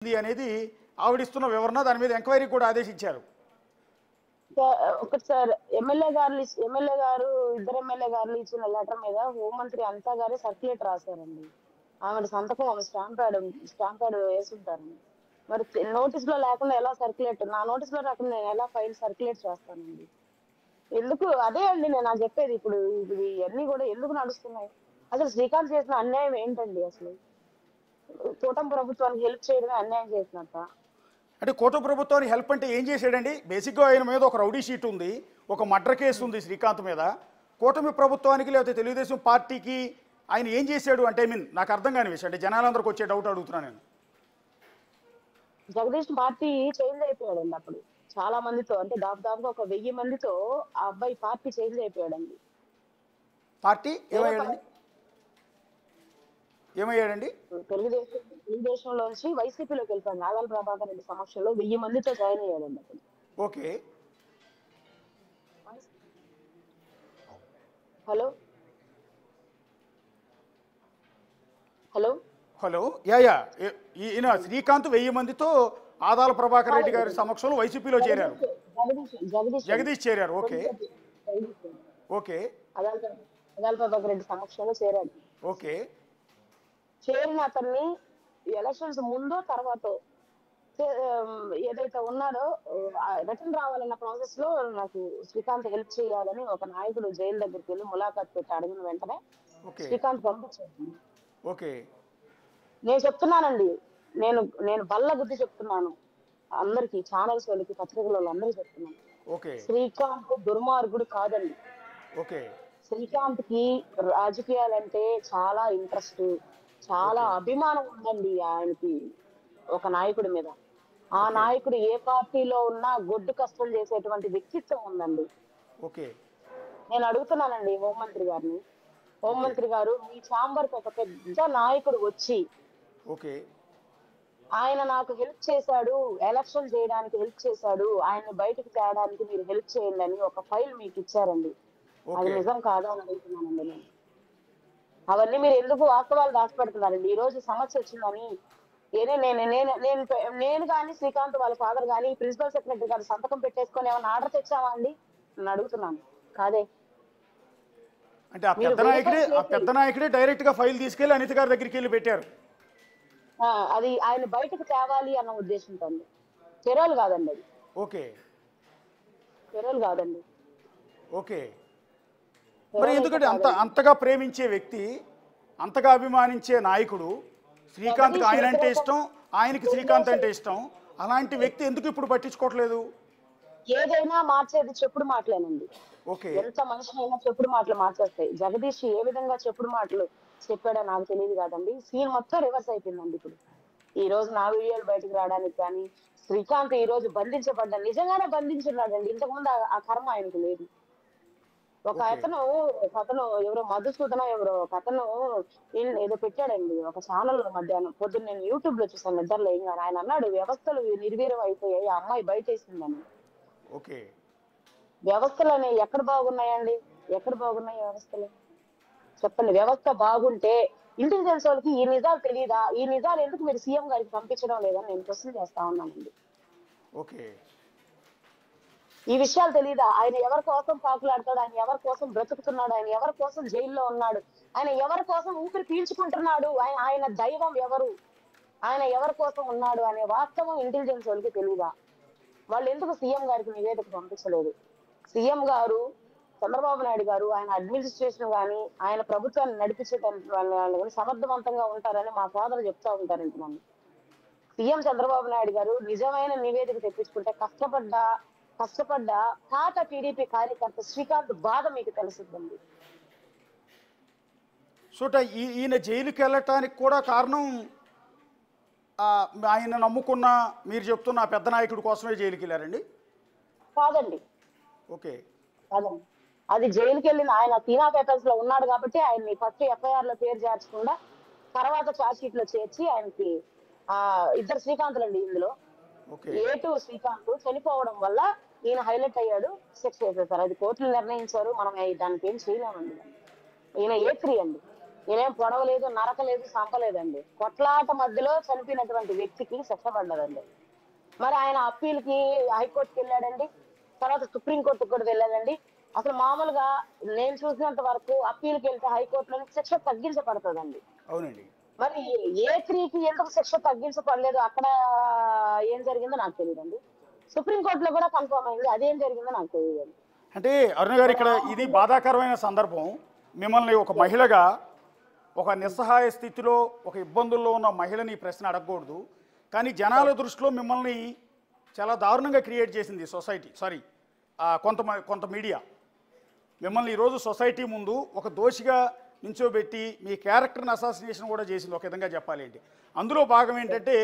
అనేది ఆవిడిస్తున్న వివరణ. దాని మీద ఎంక్వైరీ కూడా ఆదేశించారు. ఒకటి సార్, ఎమ్మెల్యే గారు ఇద్దరు ఎమ్మెల్యే గారు ఇచ్చిన లెటర్ మీద హోంమంత్రి అనిత గారే సర్క్యులేట్ రాశారండి. ఆమె సంతకం, ఆమె స్టాంప్ ప్యాడ్ వేసుంటారండి. మరి నోటీస్ లో లేకుండా ఎలా సర్క్యులేట్, నా నోటీస్ లో రాకుండా నేను ఎలా ఫైల్ సర్క్యులేట్ చేస్తానండి? ఎందుకు? అదే అండి నేను చెప్పేది. ఇప్పుడు ఇవన్నీ కూడా ఎందుకు నడుస్తున్నాయి? అసలు శ్రీకాంత్ చేసిన అన్యాయం ఏంటండి? అసలు కూటమి ప్రభుత్వానికి హెల్ప్ చేయడమే అన్యాయం చేసినట్ట. అంటే కూటమి ప్రభుత్వానికి హెల్ప్ అంటే ఏం చేశాడండి? బేసిక్గా ఆయన మీద ఒక రౌడీ షీట్ ఉంది, ఒక మర్డర్ కేసు ఉంది శ్రీకాంత్ మీద. కూటమి ప్రభుత్వానికి లేకపోతే తెలుగుదేశం పార్టీకి ఆయన ఏం చేశాడు అంటే, నాకు అర్థం కాని విషయం. అంటే జనాలందరికి వచ్చే డౌట్ అడుగుతున్నాను నేను. జగదీష్ పార్టీ చేంజ్ అయిపోయాడండి. అప్పుడు చాలా మందితో, అంటే దాదాపుగా ఒక 1000 మందితో ఆ అబ్బాయి పార్టీ చేంజ్ అయిపోయాడండి. పార్టీ ఏమయ్యాడండి? తెలుగుదేశంలోంచి వైసీపీలోకి వెళ్ళిపోయాడు. ఆదాల ప్రభాకర్ రెడ్డి సమక్షంలో 1000 మందితో జాయిన్ అయ్యాడండి అప్పుడు. Okay. Hello hello hello yeah ఈయన శ్రీకాంత్ 1000 మందితో ఆదాల ప్రభాకర్ రెడ్డి గారి సమక్షంలో వైసీపీలో చేరారు. జగదీష్ చేరారు. Okay okay. ఆదాల ప్రభాకర్ రెడ్డి సమక్షంలో చేరాడు. ఓకే. చేరిన అతన్ని ఎలక్షన్స్ ముందో తర్వాత ఏదైతే ఉన్నాడో రిటర్న్ రావాలన్న ప్రాసెస్ లో నాకు శ్రీకాంత్ హెల్ప్ చేయాలని ఒక నాయకుడు జైలు దగ్గరికి వెళ్ళి ములాఖాత్ పెట్టి అడిగిన వెంటనే శ్రీకాంత్ పంపించాడు. ఓకే. నేను చెప్తున్నానండి, నేను బల్ల బుద్ధి చెప్తున్నాను అందరికి, ఛానల్స్ వాళ్ళకి, పత్రికల వాళ్ళందరూ చెప్తున్నాను. శ్రీకాంత్ దుర్మార్గుడు కాదండి. ఓకే. శ్రీకాంత్ కి రాజకీయాలంటే చాలా ఇంట్రెస్ట్, చాలా అభిమానం ఉందండి ఆయనకి ఒక నాయకుడి మీద. ఆ నాయకుడు ఏ పార్టీలో ఉన్నా గొడ్డు కష్టం చేసేటువంటి వ్యక్తిత్వం ఉందండి. ఓకే. నేను అడుగుతున్నానండి హోంమంత్రి గారు, మీ ఛాంబర్ కి ఒక పెద్ద నాయకుడు వచ్చి ఆయన నాకు హెల్ప్ చేశాడు, ఎలక్షన్ చేయడానికి హెల్ప్ చేశాడు, ఆయన బయటకు తేడానికి మీరు హెల్ప్ చేయండి అని ఒక ఫైల్ మీకు ఇచ్చారండి. అది నిజం కాదా అని అడుగుతున్నానండి నేను. అవన్నీ మీరు ఎందుకు వాస్తవాలు దాచిపెడుతున్నారండి? ఈ రోజు సమస్య వచ్చిందని నేను కానీ శ్రీకాంత్ వాళ్ళ ఫాదర్ కానీ ప్రిన్సిపల్ సెక్రటరీ గారు సంతకం పెట్టేసుకొని ఏమైనా ఆర్డర్ తెచ్చావా అండి నేను అడుగుతున్నాను. కాదే. అంటే ఆ పెద్ద నాయకుడే డైరెక్ట్ గా ఫైల్ తీసుకెళ్లి అనిత గారి దగ్గరికి వెళ్ళి పెట్టారు. అది ఆయన బయటకు తేవాలి అన్న ఉద్దేశంతో. చర్యలు కాదండి అది. ఓకే. చర్యలు కాదండి. ఓకే. మరి ఎందుకంటే అంతగా ప్రేమించే వ్యక్తి, అంతగా అభిమానించే నాయకుడు శ్రీకాంత్, ఆయన అంటే ఇష్టం, ఆయనకి శ్రీకాంత్ అంటే ఇష్టం, అలాంటి వ్యక్తి ఎందుకు ఇప్పుడు పట్టించుకోవట్లేదు? ఏదైనా మార్చేది చెప్పుడు మాటలేనండి. ఎంత మనిషినైనా చెప్పుడు మాటలు మార్చేస్తాయి. జగదీష్ ఏ విధంగా చెప్పుడు మాటలు చెప్పాడో నాకు తెలియదు కాదండి. సీన్ మొత్తం రివర్స్ అయిపోయిందండి. ఇప్పుడు ఈ రోజు నా వీడియోలు బయటకు రావడానికి కానీ, శ్రీకాంత్ ఈ రోజు నిజంగానే బంధించున్నాడండి. ఇంతకుముందు ఆ కర్మ ఆయనకు లేదు. ఒక అతను ఎవరో మధుసూదన ఎవరో ఒక అతను ఏదో పెట్టాడండి ఒక ఛానల్ లో మధ్యాహ్నం. పొద్దున్న నేను యూట్యూబ్ లో చూసాను నిద్రలో. ఇంకా ఆయన అన్నాడు వ్యవస్థలు నిర్వీర్యం అయిపోయాయి, ఆ అమ్మాయి బయట వేసిందని. వ్యవస్థలు అనేవి ఎక్కడ బాగున్నాయండి? ఎక్కడ బాగున్నాయి వ్యవస్థలు? చెప్పండి. వ్యవస్థ బాగుంటే ఇంటెలిజెన్స్ వాళ్ళకి ఈ నిజాలు తెలియదా? ఈ నిజాలు ఎందుకు మీరు సీఎం గారికి పంపించడం లేదని నేను క్వశ్చన్ చేస్తా ఉన్నానండి. ఈ విషయాలు తెలియదా? ఆయన ఎవరి కోసం పాకులాడతాడు, ఆయన ఎవరి కోసం బ్రతుకుతున్నాడు, ఆయన ఎవరి కోసం జైల్లో ఉన్నాడు, ఆయన ఎవరి కోసం ఊపిరి పీల్చుకుంటున్నాడు, ఆయన దైవం ఎవరు, ఆయన ఎవరి కోసం ఉన్నాడు అనే వాస్తవం ఇంటెలిజెన్స్ వాళ్ళకి తెలియదా? వాళ్ళు ఎందుకు సీఎం గారికి నివేదిక పంపించలేదు? సీఎం గారు చంద్రబాబు నాయుడు గారు ఆయన అడ్మినిస్ట్రేషన్ కానీ ఆయన ప్రభుత్వాన్ని నడిపించే సమర్థవంతంగా ఉంటారని మా ఫాదర్ చెప్తా ఉంటారండి. నన్ను సీఎం చంద్రబాబు నాయుడు గారు నిజమైన నివేదిక తెప్పించుకుంటే కష్టపడ్డ పాత టీడీపీ కార్యకర్త శ్రీకాంత్ బాధ మీకు తెలుస్తుందండి. ఈయన జైలుకి వెళ్ళటానికి కూడా కారణం ఆయన నమ్ముకున్న, మీరు చెప్తున్న పెద్ద నాయకుడి కోసమే జైలుకి వెళ్ళారండి? కాదండి. కాదండి. అది జైలుకి వెళ్ళిన ఆయన తీనా పేపర్స్ లో ఉన్నాడు కాబట్టి ఆయన్ని ఫస్ట్ ఎఫ్ఐఆర్ లో పేరు చేర్చకుండా తర్వాత ఛార్జ్ షీట్ లో చేర్చి ఆయనకి ఇద్దరు శ్రీకాంతులండి ఇందులో. A2 శ్రీకాంత్ చనిపోవడం వల్ల ఈయన హైలైట్ అయ్యాడు, శిక్ష చేసేసారు. అది కోర్టులు నిర్ణయించారు, మనం దానికి ఏం చేయలేమండి. ఈయన A3 అండి. నేనేం పొడవలేదు, నరకలేదు, చంపలేదండి. కొట్లాట మధ్యలో చనిపోయినటువంటి వ్యక్తికి శిక్ష పడ్డదండి. మరి ఆయన అప్పీల్కి హైకోర్టుకి వెళ్ళాడండి, తర్వాత సుప్రీంకోర్టుకి కూడా వెళ్ళాడండి. అసలు మామూలుగా నేను చూసినంత వరకు అప్పీల్కి వెళ్తే హైకోర్టులో శిక్ష తగ్గించబడుతుందండి. అవునండి. మరి A3కి ఎందుకు శిక్ష తగ్గించబడలేదు, అక్కడ ఏం జరిగిందో నాకు తెలియదండి. సుప్రీంకోర్టులో కూడా కన్ఫర్మ్ అయింది, అదేం జరిగిందో నాకు తెలియదండి. అంటే అరుణ గారు ఇక్కడ ఇది బాధాకరమైన సందర్భం. మిమ్మల్ని ఒక మహిళగా ఒక నిస్సహాయ స్థితిలో ఒక ఇబ్బందుల్లో ఉన్న మహిళని ఈ ప్రశ్న అడగకూడదు, కానీ జనాల దృష్టిలో మిమ్మల్ని చాలా దారుణంగా క్రియేట్ చేసింది సొసైటీ, సారీ కొంత మీడియా మిమ్మల్ని ఈరోజు సొసైటీ ముందు ఒక దోషిగా నించోబెట్టి మీ క్యారెక్టర్ని అసాసినేషన్ కూడా చేసింది ఒక విధంగా చెప్పాలి. అందులో భాగం ఏంటంటే